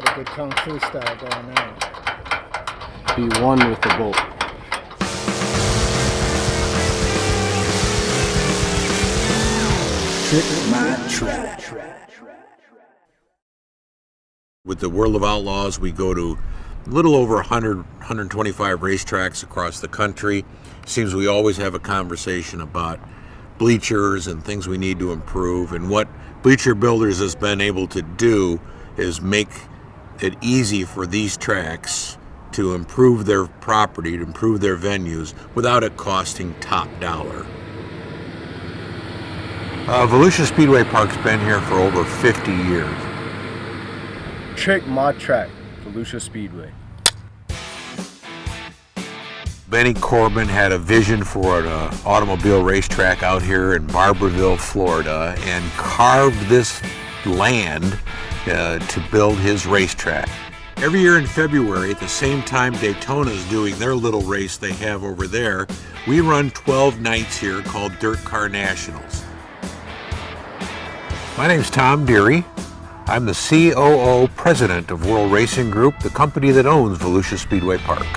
Got a good kung fu style going on. Be one with the bolt. With the World of Outlaws, we go to a little over 100, 125 racetracks across the country. Seems we always have a conversation about bleachers and things we need to improve. And what Bleacher Builders has been able to do is make it easy for these tracks to improve their property, to improve their venues, without it costing top dollar. Volusia Speedway Park's been here for over 50 years. Trick Mod Track, Volusia Speedway. Benny Corbin had a vision for an automobile racetrack out here in Barberville, Florida, and carved this land to build his racetrack. Every year in February, at the same time Daytona is doing their little race they have over there, we run 12 nights here called Dirt Car Nationals. My name's Tom Deary. I'm the COO president of World Racing Group, the company that owns Volusia Speedway Park.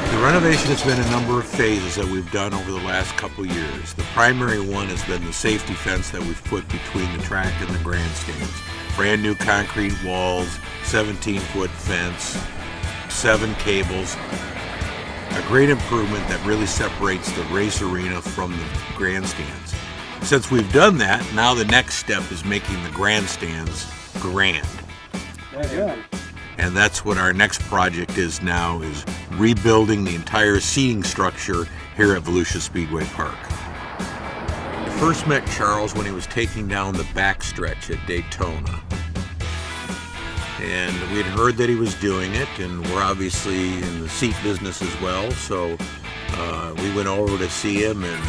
The renovation has been a number of phases that we've done over the last couple years. The primary one has been the safety fence that we've put between the track and the grandstands. Brand new concrete walls, 17-foot fence, 7 cables. A great improvement that really separates the race arena from the grandstands. Since we've done that, now the next step is making the grandstands grand. Yeah. And that's what our next project is now, is rebuilding the entire seating structure here at Volusia Speedway Park. I first met Charles when he was taking down the backstretch at Daytona. And we had heard that he was doing it, and we're obviously in the seat business as well, so we went over to see him and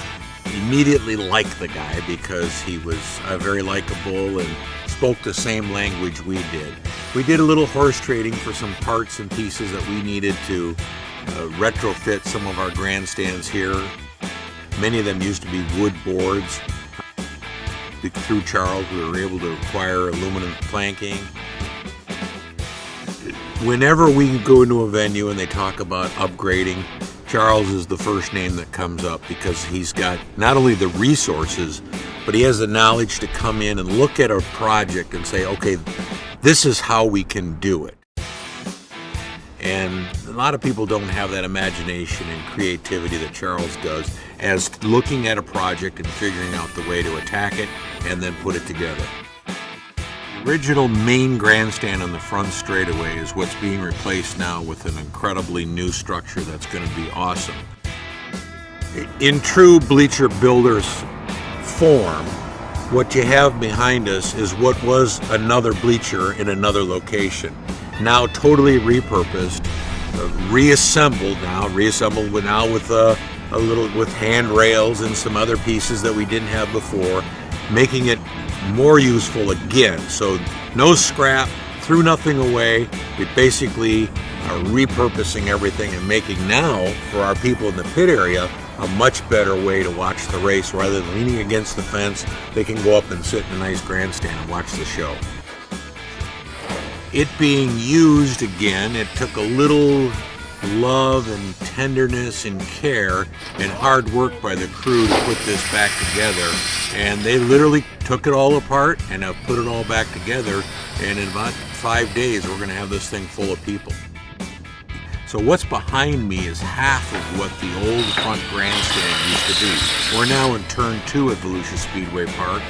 immediately liked the guy because he was very likable and spoke the same language we did. We did a little horse trading for some parts and pieces that we needed to retrofit some of our grandstands here. Many of them used to be wood boards. Through Charles, we were able to acquire aluminum planking. Whenever we go into a venue and they talk about upgrading, Charles is the first name that comes up because he's got not only the resources, but he has the knowledge to come in and look at a project and say, okay, this is how we can do it. And a lot of people don't have that imagination and creativity that Charles does as looking at a project and figuring out the way to attack it and then put it together. The original main grandstand on the front straightaway is what's being replaced now with an incredibly new structure that's going to be awesome. In true Bleacher Builders form, what you have behind us is what was another bleacher in another location. Now totally repurposed, reassembled with a little with handrails and some other pieces that we didn't have before, making it more useful again. So no scrap, threw nothing away. We basically are repurposing everything and making now, for our people in the pit area, a much better way to watch the race. Rather than leaning against the fence, they can go up and sit in a nice grandstand and watch the show. It being used again, it took a little love and tenderness and care and hard work by the crew to put this back together, and they literally took it all apart and have put it all back together, and in about 5 days we're going to have this thing full of people. So what's behind me is half of what the old front grandstand used to be. We're now in turn 2 at Volusia Speedway Park.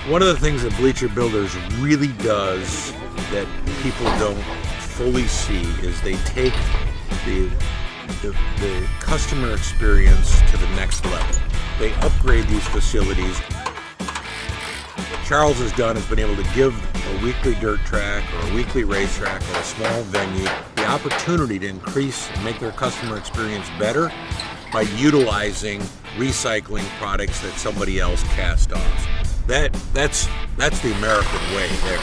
One of the things that Bleacher Builders really does that people don't fully see is they take the customer experience to the next level. They upgrade these facilities. What Charles has done is been able to give a weekly dirt track or a weekly racetrack or a small venue the opportunity to increase and make their customer experience better by utilizing recycling products that somebody else cast off. That's the American way there.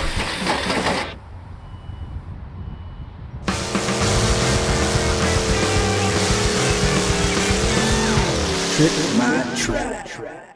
Trick my track.